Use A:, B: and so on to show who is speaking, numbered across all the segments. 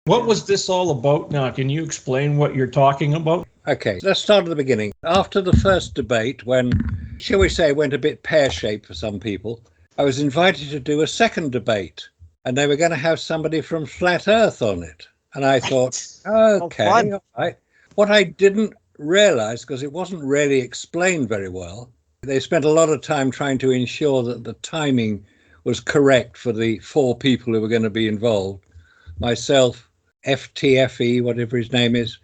A: What was this all about now? Can you explain what you're talking about?
B: Okay, let's start at the beginning. After the first debate, when, shall we say, went a bit pear-shaped for some people, I was invited to do a second debate, and they were going to have somebody from Flat Earth on it. And I thought, okay, all right. What I didn't realize, because it wasn't really explained very well, they spent a lot of time trying to ensure that the timing was correct for the 4 people who were going to be involved. Myself, FTFE, whatever his name is,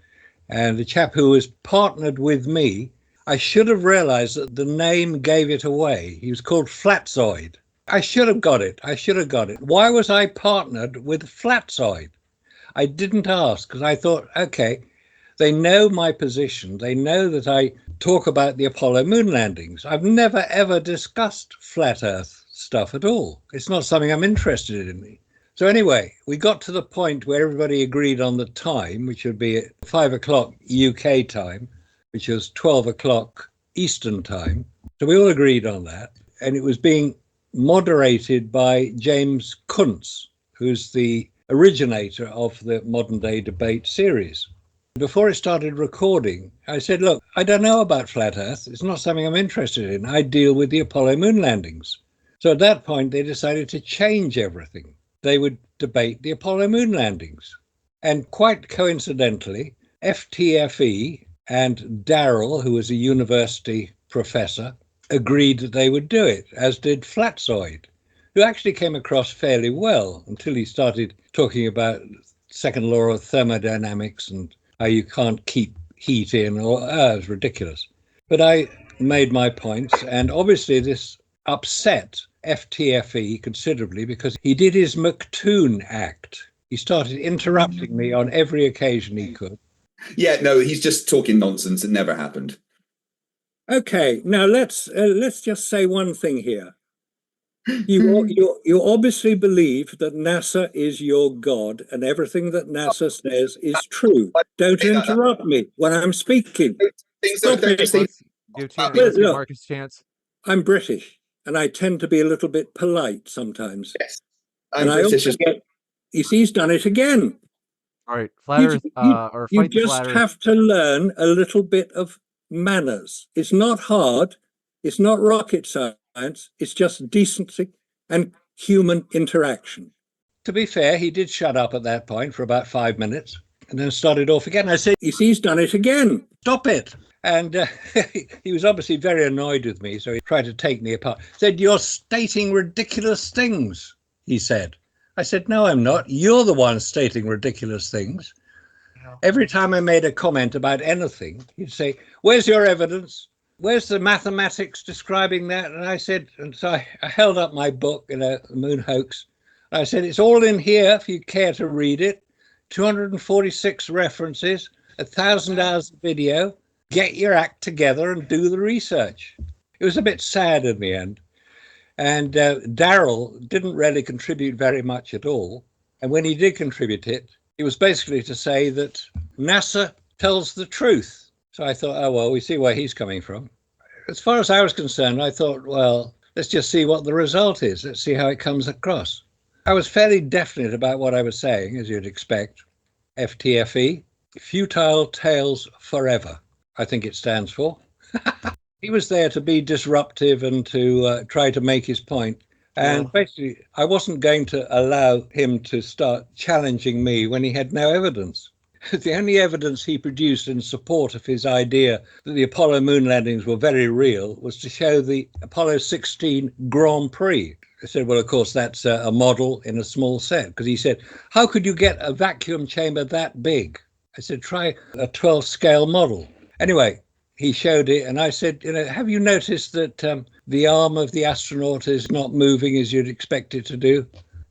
B: and the chap who was partnered with me. I should have realized that the name gave it away. He was called Flatzoid. I should have got it. Why was I partnered with Flatzoid? I didn't ask, because I thought, okay, they know my position. They know that I talk about the Apollo moon landings. I've never, ever discussed flat Earth stuff at all. It's not something I'm interested in. So anyway, we got to the point where everybody agreed on the time, which would be at 5 o'clock UK time, which was 12 o'clock Eastern time. So we all agreed on that. And it was being moderated by James Kuntz, who's the originator of the modern day debate series. Before it started recording, I said, look, I don't know about flat Earth. It's not something I'm interested in. I deal with the Apollo moon landings. So at that point, they decided to change everything. They would debate the Apollo moon landings. And quite coincidentally, FTFE and Darrell, who was a university professor, agreed that they would do it, as did Flatzoid, who actually came across fairly well until he started talking about second law of thermodynamics and how you can't keep heat in, or it was ridiculous. But I made my points, and obviously this upset FTFE considerably because he did his McToon act. He started interrupting me on every occasion he could.
C: Yeah, no, he's just talking nonsense. It never happened.
B: Okay, now let's just say one thing here. You obviously believe that NASA is your god and everything that NASA says is true. Don't interrupt me when I'm speaking.
D: Give Marcus a chance.
B: I'm British and I tend to be a little bit polite sometimes.
C: Yes,
B: I'm British. He's done it again.
D: All right, flat Earth, or
B: you
D: fight
B: just
D: flat
B: have to learn a little bit of manners. It's not hard. It's not rocket science. It's just decency and human interaction. To be fair, he did shut up at that point for about 5 minutes and then started off again. I said, he's done it again. Stop it. And he was obviously very annoyed with me, so he tried to take me apart. Said, you're stating ridiculous things, he said. I said, no, I'm not. You're the one stating ridiculous things. Every time I made a comment about anything, he'd say, where's your evidence? Where's the mathematics describing that? And I said, and so I held up my book, The Moon Hoax. I said, it's all in here if you care to read it. 246 references, 1,000 hours of video. Get your act together and do the research. It was a bit sad in the end. And Darrell didn't really contribute very much at all. And when he did contribute it was basically to say that NASA tells the truth. So I thought, oh, well, we see where he's coming from. As far as I was concerned, I thought, well, let's just see what the result is. Let's see how it comes across. I was fairly definite about what I was saying, as you'd expect. FTFE, Futile Tales Forever, I think it stands for. He was there to be disruptive and to try to make his point. And basically, I wasn't going to allow him to start challenging me when he had no evidence. The only evidence he produced in support of his idea that the Apollo moon landings were very real was to show the Apollo 16 Grand Prix. I said, well, of course, that's a model in a small set. Because he said, how could you get a vacuum chamber that big? I said, try a 12 scale model. Anyway, he showed it, and I said, have you noticed that the arm of the astronaut is not moving as you'd expect it to do?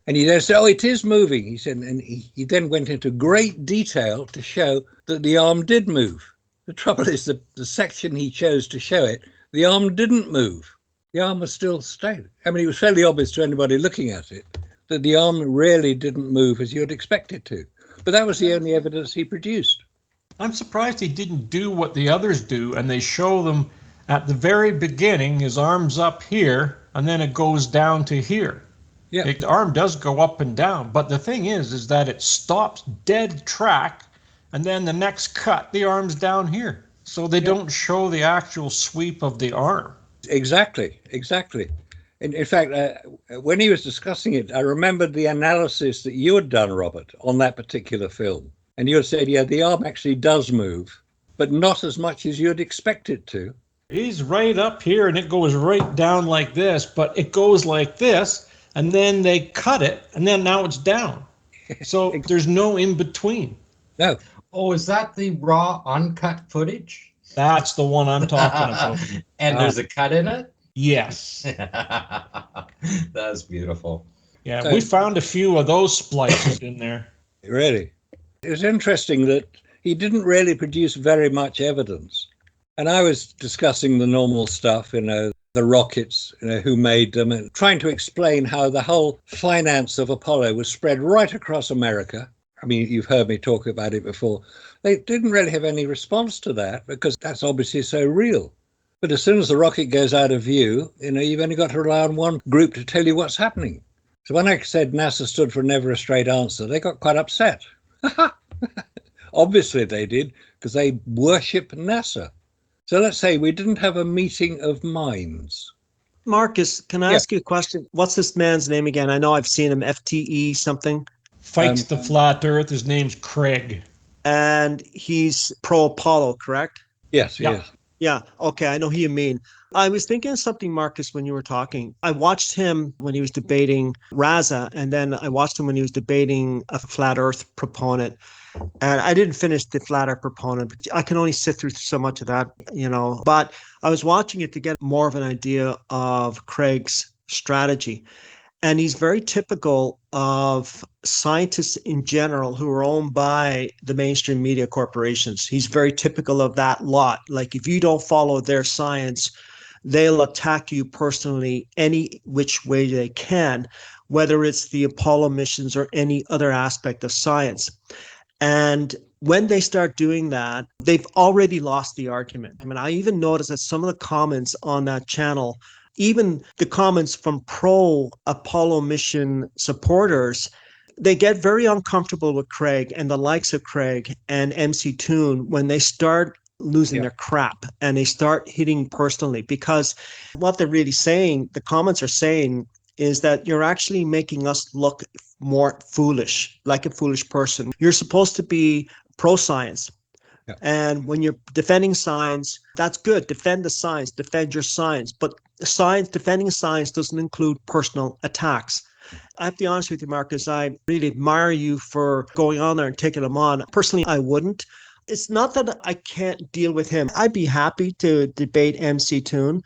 B: And he then said, oh, it is moving. He said, and he then went into great detail to show that the arm did move. The trouble is the section he chose to show it, the arm didn't move. The arm was still straight. I mean, it was fairly obvious to anybody looking at it that the arm really didn't move as you'd expect it to. But that was the only evidence he produced.
A: I'm surprised he didn't do what the others do, and they show them at the very beginning, his arm's up here, and then it goes down to here.
B: Yeah.
A: The arm does go up and down, but the thing is that it stops dead track, and then the next cut, the arm's down here. So they don't show the actual sweep of the arm.
B: Exactly. In fact, when he was discussing it, I remembered the analysis that you had done, Robert, on that particular film. And you had said, yeah, the arm actually does move, but not as much as you'd expect it to.
A: He's right up here and it goes right down like this, but it goes like this, and then they cut it, and then now it's down. So there's no in between.
B: No.
E: Oh, is that the raw, uncut footage?
A: That's the one I'm talking about.
E: And there's a cut in it?
A: Yes.
E: That's beautiful.
A: Yeah, we found a few of those splices in there.
B: Really? It was interesting that he didn't really produce very much evidence. And I was discussing the normal stuff, the rockets, who made them, and trying to explain how the whole finance of Apollo was spread right across America. I mean, you've heard me talk about it before. They didn't really have any response to that because that's obviously so real. But as soon as the rocket goes out of view, you've only got to rely on one group to tell you what's happening. So when I said NASA stood for never a straight answer, they got quite upset. Obviously they did, because they worship NASA. So let's say we didn't have a meeting of minds.
F: Marcus, can I ask you a question? What's this man's name again? I know I've seen him, FTE something.
A: Fights the flat earth. His name's Craig.
F: And he's pro-Apollo, correct?
B: Yes,
A: Yeah.
B: yes.
F: Yeah, okay, I know who you mean. I was thinking of something, Marcus, when you were talking. I watched him when he was debating Raza, and then I watched him when he was debating a flat earth proponent. And I didn't finish the flat earth proponent, but I can only sit through so much of that, But I was watching it to get more of an idea of Craig's strategy. And he's very typical of scientists in general who are owned by the mainstream media corporations. He's very typical of that lot. Like, if you don't follow their science, they'll attack you personally any which way they can, whether it's the Apollo missions or any other aspect of science. And when they start doing that, they've already lost the argument. I mean, I even noticed that some of the comments on that channel, even the comments from pro-Apollo mission supporters, they get very uncomfortable with Craig and the likes of Craig and MC Toon when they start losing their crap and they start hitting personally, because what they're really saying, the comments are saying, is that you're actually making us look more foolish, like a foolish person. You're supposed to be pro-science. Yeah. And when you're defending science, that's good. Defend the science, defend your science. But defending science doesn't include personal attacks. I have to be honest with you, Marcus, I really admire you for going on there and taking them on. Personally, I wouldn't. It's not that I can't deal with him. I'd be happy to debate MC Toon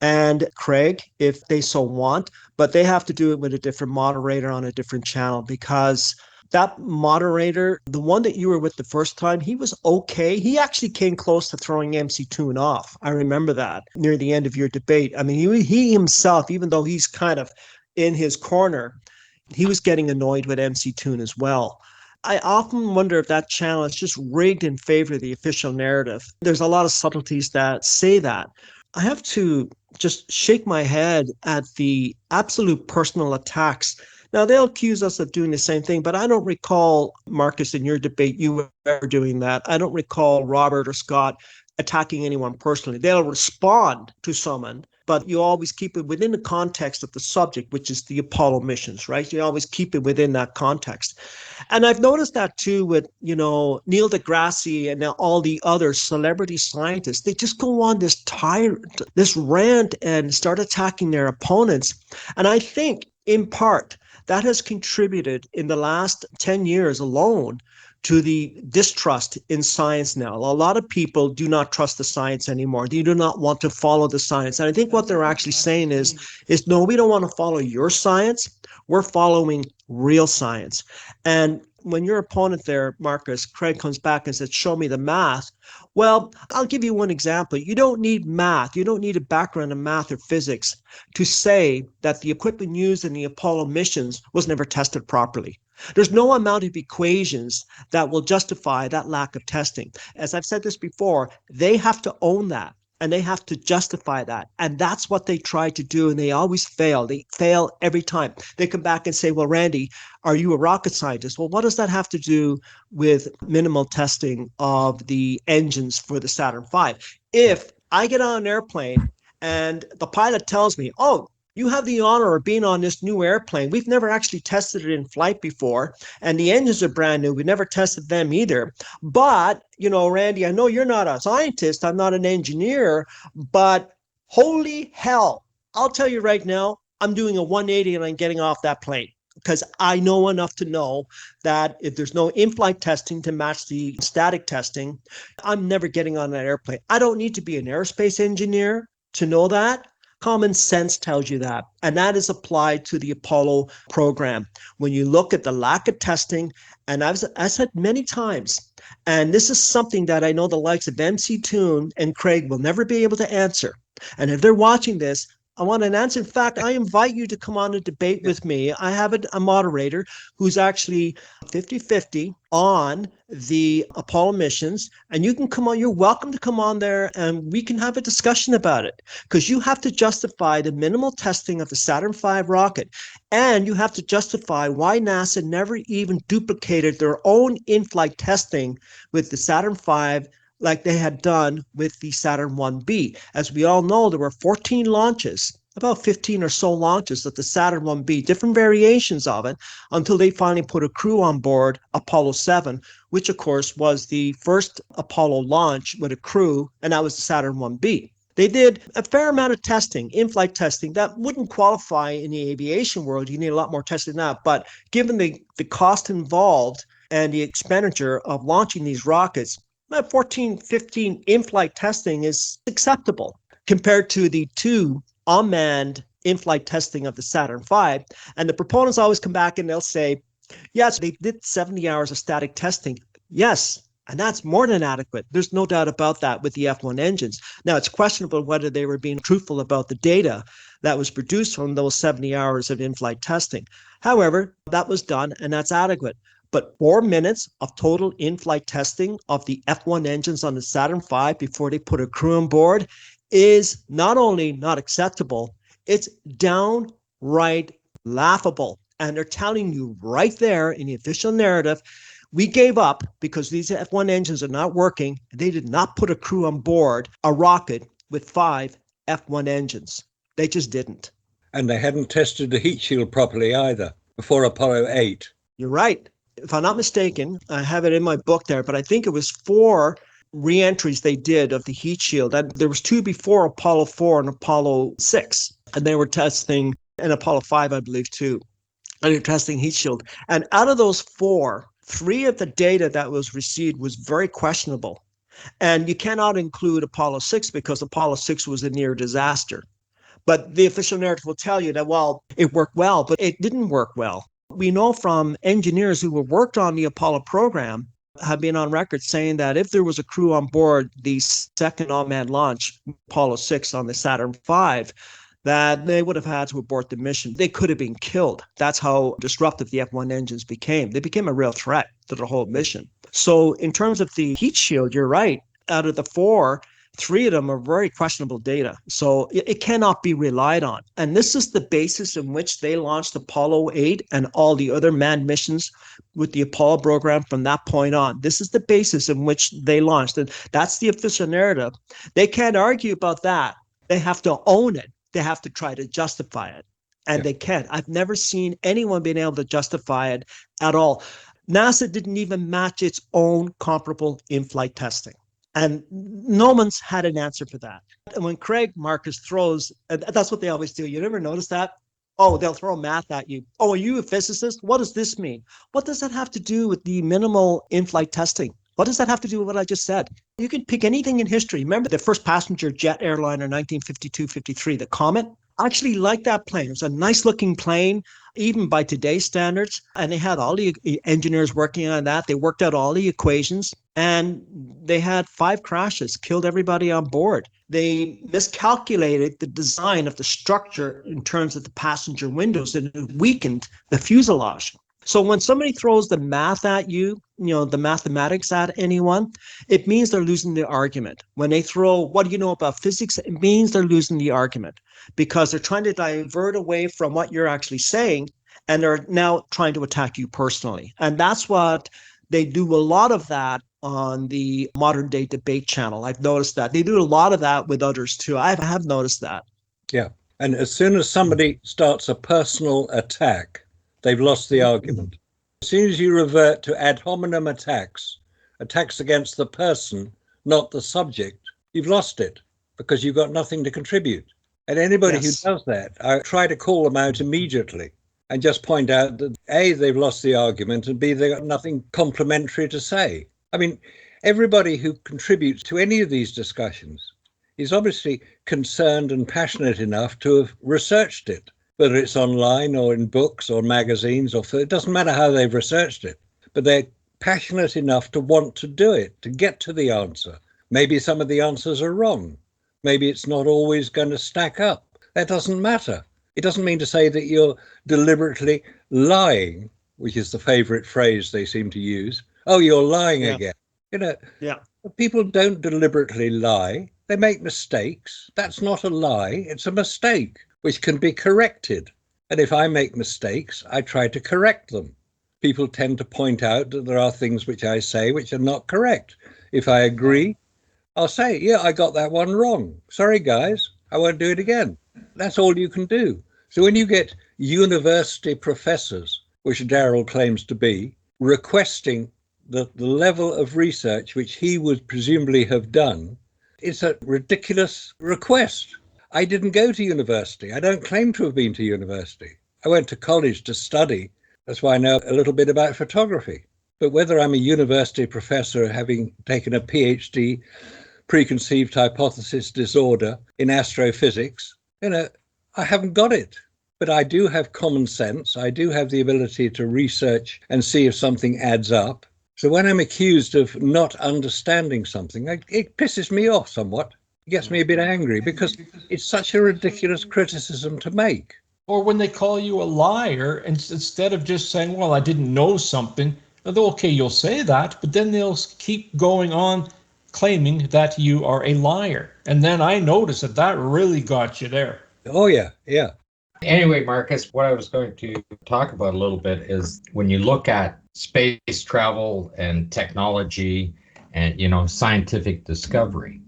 F: and Craig if they so want, but they have to do it with a different moderator on a different channel, because that moderator, the one that you were with the first time, he was okay. He actually came close to throwing MC Toon off. I remember that near the end of your debate. I mean, he himself, even though he's kind of in his corner, he was getting annoyed with MC Toon as well. I often wonder if that channel is just rigged in favor of the official narrative. There's a lot of subtleties that say that. I have to just shake my head at the absolute personal attacks. Now, they'll accuse us of doing the same thing, but I don't recall, Marcus, in your debate, you ever doing that. I don't recall Robert or Scott attacking anyone personally. They'll respond to someone, but you always keep it within the context of the subject, which is the Apollo missions, right? You always keep it within that context. And I've noticed that too with, Neil deGrasse and all the other celebrity scientists. They just go on this rant and start attacking their opponents. And I think, in part, that has contributed in the last 10 years alone to the distrust in science now. A lot of people do not trust the science anymore. They do not want to follow the science. And I think what they're actually saying is no, we don't want to follow your science. We're following real science. And when your opponent there, Marcus, Craig, comes back and says, show me the math. Well, I'll give you one example. You don't need math. You don't need a background in math or physics to say that the equipment used in the Apollo missions was never tested properly. There's no amount of equations that will justify that lack of testing. As I've said this before, they have to own that. and they have to justify that. And that's what they try to do, and they always fail. They fail every time. They come back and say, well, Randy, are you a rocket scientist? Well, what does that have to do with minimal testing of the engines for the Saturn V? If I get on an airplane and the pilot tells me, oh, you have the honor of being on this new airplane. We've never actually tested it in flight before, and the engines are brand new. We never tested them either. But, Randy, I know you're not a scientist. I'm not an engineer, but holy hell, I'll tell you right now, I'm doing a 180 and I'm getting off that plane, because I know enough to know that if there's no in-flight testing to match the static testing, I'm never getting on that airplane. I don't need to be an aerospace engineer to know that. Common sense tells you that, and that is applied to the Apollo program. When you look at the lack of testing, and I've said many times, and this is something that I know the likes of MC Toon and Craig will never be able to answer. And if they're watching this, I want an answer. In fact, I invite you to come on and debate with me. I have a moderator who's actually 50-50 on the Apollo missions, and you can come on. You're welcome to come on there, and we can have a discussion about it, because you have to justify the minimal testing of the Saturn V rocket, and you have to justify why NASA never even duplicated their own in-flight testing with the Saturn V like they had done with the Saturn 1B. As we all know, there were 14 launches, about 15 or so launches of the Saturn 1B, different variations of it, until they finally put a crew on board Apollo 7, which of course was the first Apollo launch with a crew, and that was the Saturn 1B. They did a fair amount of testing, in-flight testing, that wouldn't qualify in the aviation world. You need a lot more testing than that. But given the cost involved and the expenditure of launching these rockets, 14, 15 in-flight testing is acceptable compared to the 2 unmanned in-flight testing of the Saturn V. And the proponents always come back and they'll say, yes, they did 70 hours of static testing. Yes, and that's more than adequate. There's no doubt about that with the F1 engines. Now, it's questionable whether they were being truthful about the data that was produced from those 70 hours of in-flight testing. However, that was done, and that's adequate. But 4 minutes of total in-flight testing of the F1 engines on the Saturn V before they put a crew on board is not only not acceptable, it's downright laughable. And they're telling you right there in the official narrative, we gave up because these F1 engines are not working. They did not put a crew on board a rocket with 5 F1 engines. They just didn't.
B: And they hadn't tested the heat shield properly either before Apollo 8.
F: You're right. If I'm not mistaken, I have it in my book there, but I think it was 4 re-entries they did of the heat shield. And there was 2 before Apollo 4 and Apollo 6. And they were testing, and Apollo 5, I believe, too. And they're testing heat shield. And out of those 4, 3 of the data that was received was very questionable. And you cannot include Apollo 6 because Apollo 6 was a near disaster. But the official narrative will tell you that, well, it worked well, but it didn't work well. We know from engineers who have worked on the Apollo program have been on record saying that if there was a crew on board the second unmanned launch, Apollo 6 on the Saturn V, that they would have had to abort the mission. They could have been killed. That's how disruptive the F1 engines became. They became a real threat to the whole mission. So in terms of the heat shield, you're right. Out of the 4, 3 of them are very questionable data. So it cannot be relied on. And this is the basis in which they launched Apollo 8 and all the other manned missions with the Apollo program from that point on. This is the basis in which they launched. And that's the official narrative. They can't argue about that. They have to own it. They have to try to justify it. And they can't. I've never seen anyone being able to justify it at all. NASA didn't even match its own comparable in-flight testing. And no one's had an answer for that. And when Craig Marcus throws, and that's what they always do. You never notice that? Oh, they'll throw math at you. Oh, are you a physicist? What does this mean? What does that have to do with the minimal in-flight testing? What does that have to do with what I just said? You can pick anything in history. Remember the first passenger jet airliner, 1952-53, the Comet? I actually liked that plane. It was a nice looking plane, even by today's standards. And they had all the engineers working on that. They worked out all the equations, and they had 5 crashes, killed everybody on board. They miscalculated the design of the structure in terms of the passenger windows, and it weakened the fuselage. So when somebody throws the math at you, the mathematics at anyone, it means they're losing the argument. When they throw, what do you know about physics? It means they're losing the argument because they're trying to divert away from what you're actually saying, and they're now trying to attack you personally. And that's what they do, a lot of that on the modern day debate channel. I've noticed that. They do a lot of that with others too. I have noticed that.
B: Yeah. And as soon as somebody starts a personal attack, they've lost the argument. As soon as you revert to ad hominem attacks against the person, not the subject, you've lost it because you've got nothing to contribute. And anybody who does that, I try to call them out immediately and just point out that A, they've lost the argument, and B, they've got nothing complimentary to say. I mean, everybody who contributes to any of these discussions is obviously concerned and passionate enough to have researched it, whether it's online or in books or magazines, it doesn't matter how they've researched it, but they're passionate enough to want to do it, to get to the answer. Maybe some of the answers are wrong. Maybe it's not always going to stack up. That doesn't matter. It doesn't mean to say that you're deliberately lying, which is the favorite phrase they seem to use. Oh, you're lying again. People don't deliberately lie. They make mistakes. That's not a lie. It's a mistake, which can be corrected. And if I make mistakes, I try to correct them. People tend to point out that there are things which I say which are not correct. If I agree, I'll say, yeah, I got that one wrong. Sorry, guys, I won't do it again. That's all you can do. So when you get university professors, which Darrell claims to be, requesting the level of research which he would presumably have done, it's a ridiculous request. I didn't go to university. I don't claim to have been to university. I went to college to study. That's why I know a little bit about photography. But whether I'm a university professor having taken a PhD, preconceived hypothesis disorder in astrophysics, I haven't got it. But I do have common sense. I do have the ability to research and see if something adds up. So when I'm accused of not understanding something, it pisses me off somewhat. It gets me a bit angry because it's such a ridiculous criticism to make.
A: Or when they call you a liar, and instead of just saying, well, I didn't know something, okay, you'll say that, but then they'll keep going on claiming that you are a liar. And then I noticed that really got you there.
B: Oh, yeah.
E: Anyway, Marcus, what I was going to talk about a little bit is when you look at space travel and technology and, scientific discovery,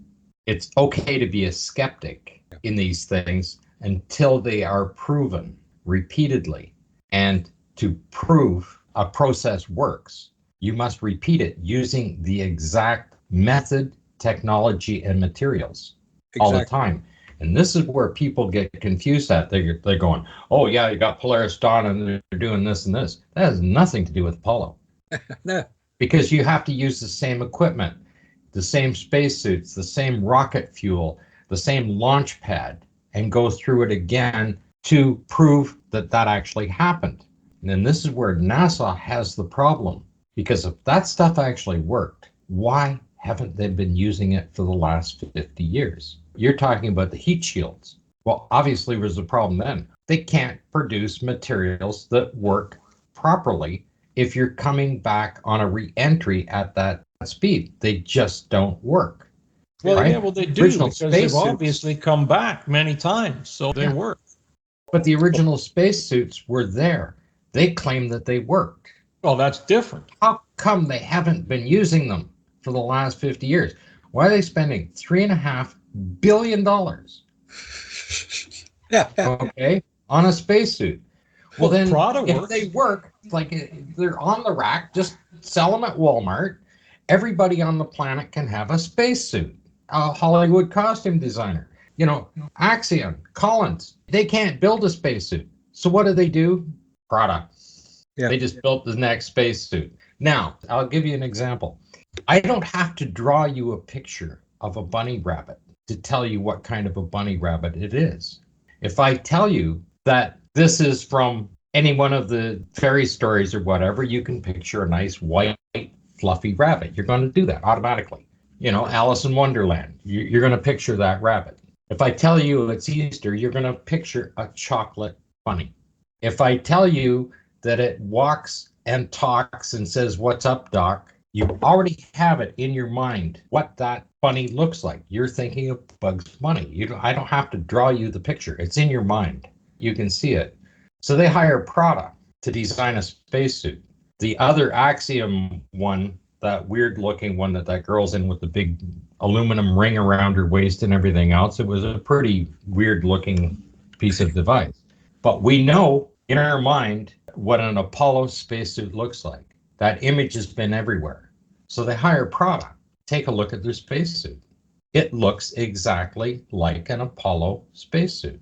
E: it's okay to be a skeptic in these things until they are proven repeatedly. And to prove a process works, you must repeat it using the exact method, technology, and materials all the time. And this is where people get confused at. They're going, oh, yeah, you got Polaris Dawn and they're doing this and this. That has nothing to do with Apollo.
B: No.
E: Because you have to use the same equipment, the same spacesuits, the same rocket fuel, the same launch pad, and go through it again to prove that actually happened. And then this is where NASA has the problem. Because if that stuff actually worked, why haven't they been using it for the last 50 years? You're talking about the heat shields. Well, obviously was the problem then. They can't produce materials that work properly if you're coming back on a re-entry at that speed. They just don't work.
A: Well,
E: right?
A: yeah, they do, because they've obviously come back many times, so they work.
E: But the original spacesuits were there. They claim that they worked.
A: Well, that's different.
E: How come they haven't been using them for the last 50 years? Why are they spending $3.5 billion okay, on a spacesuit? Well, then
A: PRADA
E: if
A: works.
E: they work, like they're on the rack, just sell them at Walmart. Everybody on the planet can have a spacesuit. A Hollywood costume designer, Axiom, Collins, they can't build a spacesuit. So what do? PRADA.
B: Yeah.
E: They just built the next spacesuit. Now, I'll give you an example. I don't have to draw you a picture of a bunny rabbit to tell you what kind of a bunny rabbit it is. If I tell you that this is from any one of the fairy stories or whatever, you can picture a nice white, fluffy rabbit. You're going to do that automatically. Alice in Wonderland, you're going to picture that rabbit. If I tell you it's Easter, you're going to picture a chocolate bunny. If I tell you that it walks and talks and says, "What's up, Doc?" You already have it in your mind what that bunny looks like. You're thinking of Bugs Bunny. I don't have to draw you the picture. It's in your mind. You can see it. So they hire Prada to design a spacesuit. The other Axiom one, that weird looking one that girl's in with the big aluminum ring around her waist and everything else, it was a pretty weird looking piece of device. But we know in our mind what an Apollo spacesuit looks like. That image has been everywhere. So they hire Prada. Take a look at their spacesuit. It looks exactly like an Apollo spacesuit.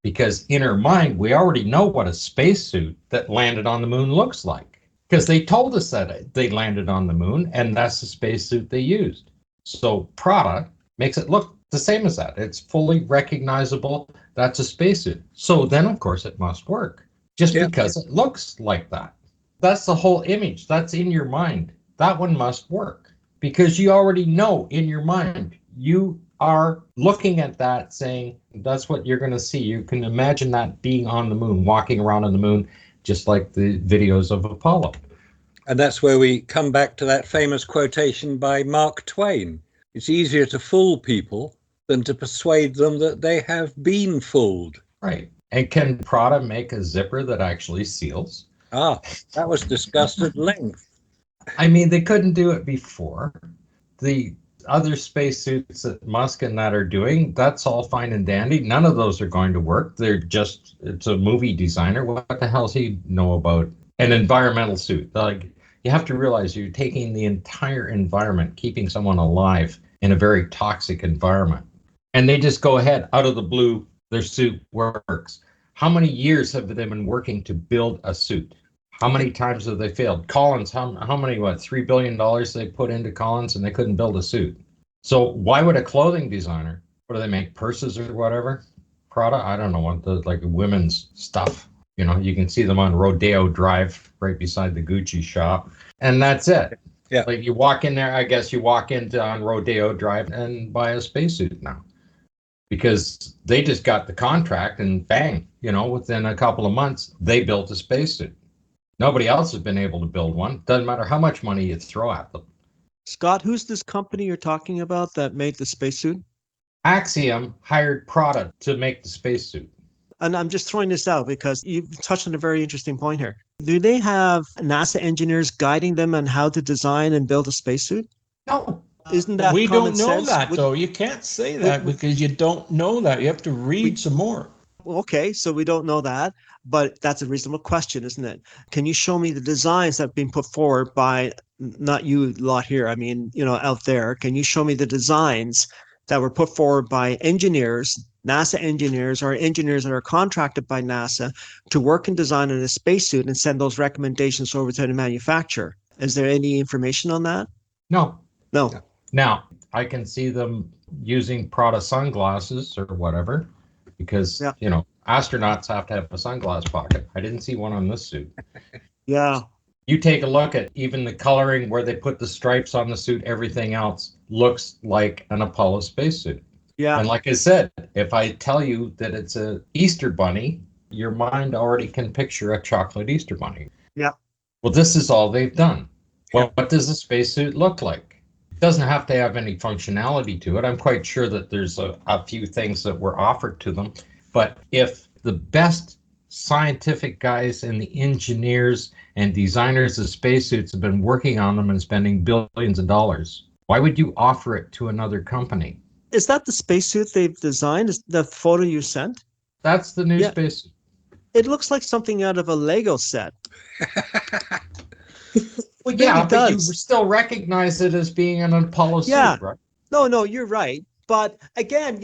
E: Because in our mind, we already know what a spacesuit that landed on the moon looks like. Because they told us that they landed on the moon, and that's the spacesuit they used. So Prada makes it look the same as that. It's fully recognizable. That's a spacesuit. So then, of course, it must work. Just because it looks like that. That's the whole image. That's in your mind. That one must work because you already know in your mind. You are looking at that saying, that's what you're going to see. You can imagine that being on the moon, walking around on the moon, just like the videos of Apollo.
B: And that's where we come back to that famous quotation by Mark Twain. It's easier to fool people than to persuade them that they have been fooled.
E: Right. And can Prada make a zipper that actually seals?
B: That was discussed at length.
E: I mean, they couldn't do it before. The other spacesuits that Musk and that are doing, that's all fine and dandy. None of those are going to work. It's a movie designer. What the hell does he know about an environmental suit? Like, you have to realize you're taking the entire environment, keeping someone alive in a very toxic environment. And they just go ahead out of the blue, their suit works. How many years have they been working to build a suit? How many times have they failed? Collins, how many, $3 billion they put into Collins and they couldn't build a suit? So why would a clothing designer, what do they make, purses or whatever? Prada? I don't know, what like women's stuff. You know, you can see them on Rodeo Drive right beside the Gucci shop. And that's it.
B: Yeah.
E: Like you walk in there, I guess you walk into on Rodeo Drive and buy a spacesuit now. Because they just got the contract and bang, within a couple of months, they built a spacesuit. Nobody else has been able to build one. Doesn't matter how much money you throw at them.
F: Scott, who's this company you're talking about that made the spacesuit?
E: Axiom hired Prada to make the spacesuit.
F: And I'm just throwing this out because you've touched on a very interesting point here. Do they have NASA engineers guiding them on how to design and build a spacesuit?
E: No.
F: Isn't that
A: we
F: common
A: don't know
F: sense?
A: that, though. You can't say that because you don't know that. You have to read some more.
F: Okay, so we don't know that, but that's a reasonable question, isn't it? Can you show me the designs that have been put forward by, not you lot here, I mean, out there, can you show me the designs that were put forward by engineers, NASA engineers, or engineers that are contracted by NASA to work and design in a spacesuit and send those recommendations over to the manufacturer? Is there any information on that?
E: No.
F: No.
E: Now, I can see them using Prada sunglasses or whatever, because, astronauts have to have a sunglass pocket. I didn't see one on this suit.
F: Yeah.
E: You take a look at even the coloring where they put the stripes on the suit, everything else looks like an Apollo spacesuit.
F: Yeah.
E: And like I said, if I tell you that it's a Easter bunny, your mind already can picture a chocolate Easter bunny.
F: Yeah.
E: Well, this is all they've done. Well, what does a spacesuit look like? It doesn't have to have any functionality to it. I'm quite sure that there's a few things that were offered to them. But if the best scientific guys and the engineers and designers of spacesuits have been working on them and spending billions of dollars, why would you offer it to another company?
F: Is that the spacesuit they've designed? Is the photo you sent?
E: That's the new spacesuit.
F: It looks like something out of a Lego set.
E: Well, yeah, but you still recognize it as being an Apollo suit, right?
F: No, you're right. But again,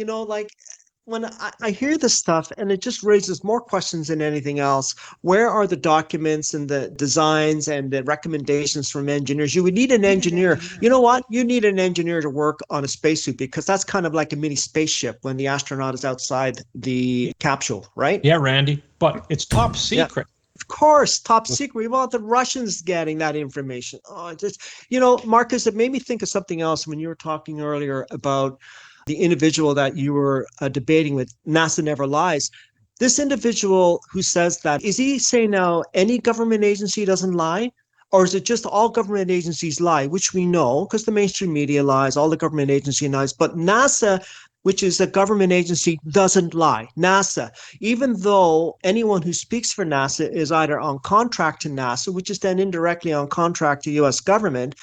F: when I hear this stuff and it just raises more questions than anything else, where are the documents and the designs and the recommendations from engineers? You would need an engineer. You know what? You need an engineer to work on a spacesuit because that's kind of like a mini spaceship when the astronaut is outside the capsule, right?
A: Yeah, Randy, but it's top secret.
F: Yeah. Of course, top secret. We want the Russians getting that information. Marcus, it made me think of something else when you were talking earlier about the individual that you were debating with. NASA never lies. This individual who says that, is he saying now any government agency doesn't lie? Or is it just all government agencies lie, which we know because the mainstream media lies, all the government agency lies, but NASA, which is a government agency, doesn't lie. NASA, even though anyone who speaks for NASA is either on contract to NASA, which is then indirectly on contract to US government,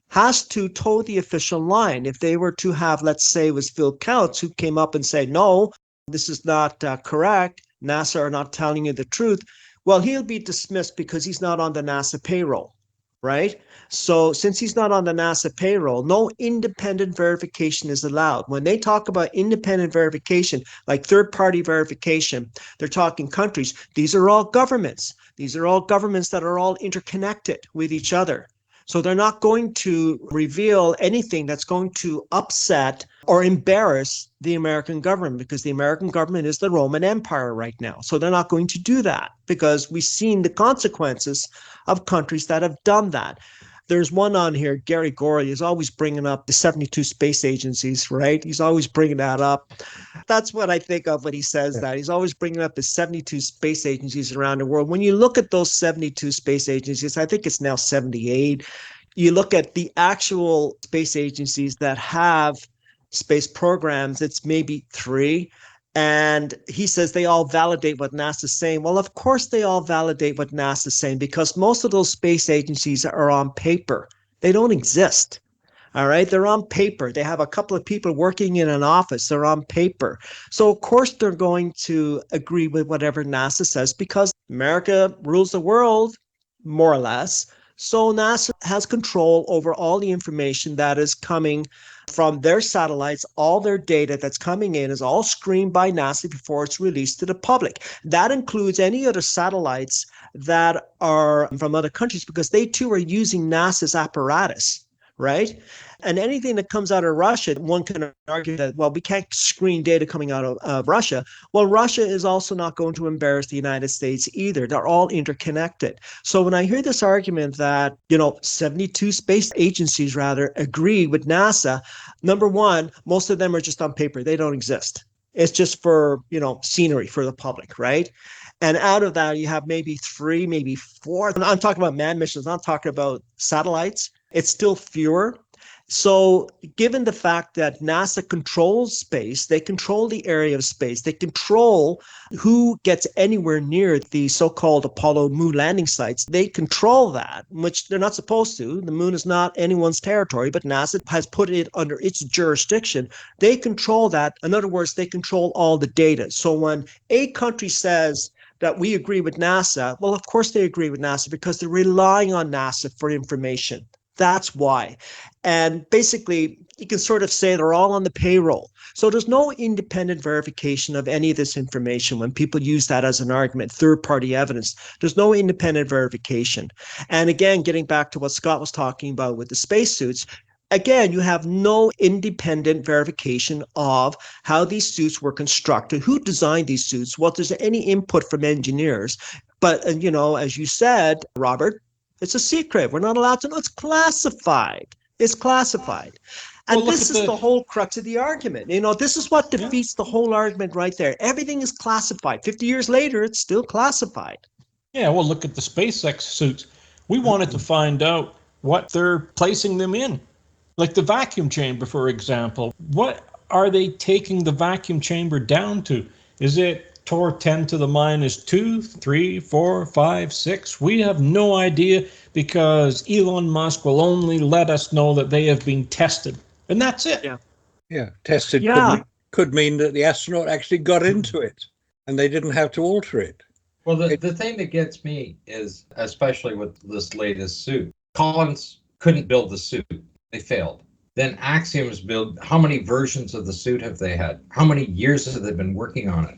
F: has to toe the official line. If they were to have, let's say it was Phil Kautz who came up and said, no, this is not correct, NASA are not telling you the truth, well, he'll be dismissed because he's not on the NASA payroll, right? So since he's not on the NASA payroll, no independent verification is allowed. When they talk about independent verification, like third-party verification, they're talking countries. These are all governments. These are all governments that are all interconnected with each other. So they're not going to reveal anything that's going to upset or embarrass the American government, because the American government is the Roman Empire right now. So they're not going to do that because we've seen the consequences of countries that have done that. There's one on here, Gary Gorey, is always bringing up the 72 space agencies, right? He's always bringing that up. That's what I think of when he says that. He's always bringing up the 72 space agencies around the world. When you look at those 72 space agencies, I think it's now 78. You look at the actual space agencies that have space programs, it's maybe 3. And he says they all validate what NASA's saying. Well, of course they all validate what NASA's saying, because most of those space agencies are on paper. They don't exist. All right. They're on paper. They have a couple of people working in an office. They're on paper. So, of course, they're going to agree with whatever NASA says, because America rules the world, more or less. So NASA has control over all the information that is coming from their satellites. All their data that's coming in is all screened by NASA before it's released to the public. That includes any other satellites that are from other countries, because they too are using NASA's apparatus, right? And anything that comes out of Russia, one can argue that, well, we can't screen data coming out of Russia. Well, Russia is also not going to embarrass the United States either. They're all interconnected. So when I hear this argument that, 72 space agencies rather agree with NASA, number one, most of them are just on paper. They don't exist. It's just for, scenery for the public, right? And out of that, you have maybe 3, maybe 4. I'm talking about manned missions. I'm not talking about satellites. It's still fewer. So given the fact that NASA controls space, they control the area of space, they control who gets anywhere near the so-called Apollo moon landing sites, they control that, which they're not supposed to. The moon is not anyone's territory, but NASA has put it under its jurisdiction. They control that. In other words, they control all the data. So when a country says that we agree with NASA, well, of course they agree with NASA, because they're relying on NASA for information. That's why. And basically, you can sort of say they're all on the payroll. So there's no independent verification of any of this information when people use that as an argument, third-party evidence. There's no independent verification. And again, getting back to what Scott was talking about with the spacesuits, again, you have no independent verification of how these suits were constructed, who designed these suits, what there's any input from engineers. But, as you said, Robert, it's a secret. We're not allowed to know. It's classified. It's classified. And this is the whole crux of the argument. This is what defeats the whole argument right there. Everything is classified. 50 years later, it's still classified.
A: Yeah, well, look at the SpaceX suits. We wanted to find out what they're placing them in. Like the vacuum chamber, for example. What are they taking the vacuum chamber down to? Is it Tor 10 to the -2, 3, 4, 5, 6? We have no idea, because Elon Musk will only let us know that they have been tested. And that's it.
B: Yeah, tested could mean that the astronaut actually got into it and they didn't have to alter it.
E: Well, the thing that gets me is, especially with this latest suit, Collins couldn't build the suit. They failed. Then Axiom's build, how many versions of the suit have they had? How many years have they been working on it?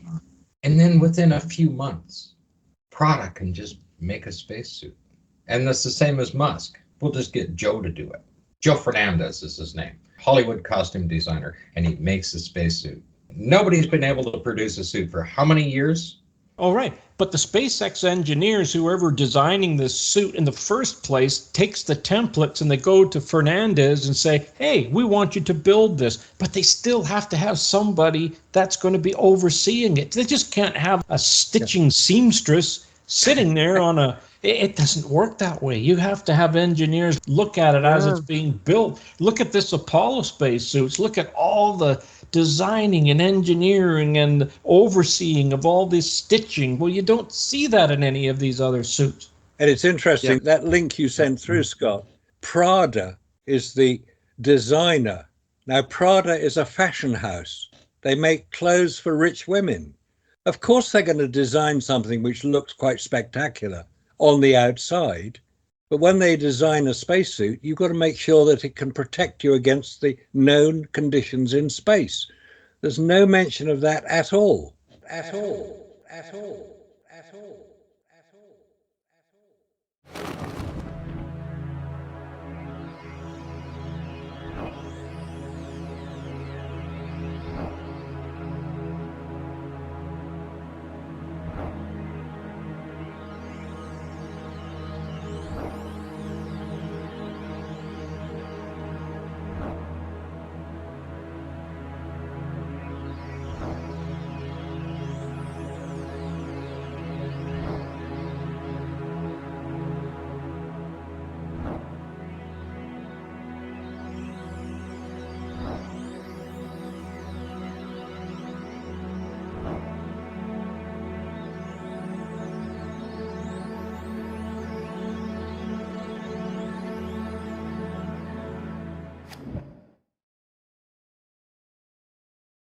E: And then within a few months, PRADA can just make a spacesuit. And that's the same as Musk. We'll just get Joe to do it. Joe Fernandez is his name. Hollywood costume designer, and he makes a spacesuit. Nobody's been able to produce a suit for how many years?
A: Oh, right. But the SpaceX engineers, whoever designing this suit in the first place, takes the templates and they go to Fernandez and say, hey, we want you to build this. But they still have to have somebody that's going to be overseeing it. They just can't have a stitching seamstress sitting there on a... It doesn't work that way. You have to have engineers look at it as it's being built. Look at this Apollo spacesuits. Look at all the designing and engineering and overseeing of all this stitching. Well, you don't see that in any of these other suits.
B: And it's interesting, that link you sent through, Scott, Prada is the designer. Now, Prada is a fashion house. They make clothes for rich women. Of course, they're going to design something which looks quite spectacular on the outside. But when they design a spacesuit, you've got to make sure that it can protect you against the known conditions in space. There's no mention of that at all. At all. At all. At all. At all. At all.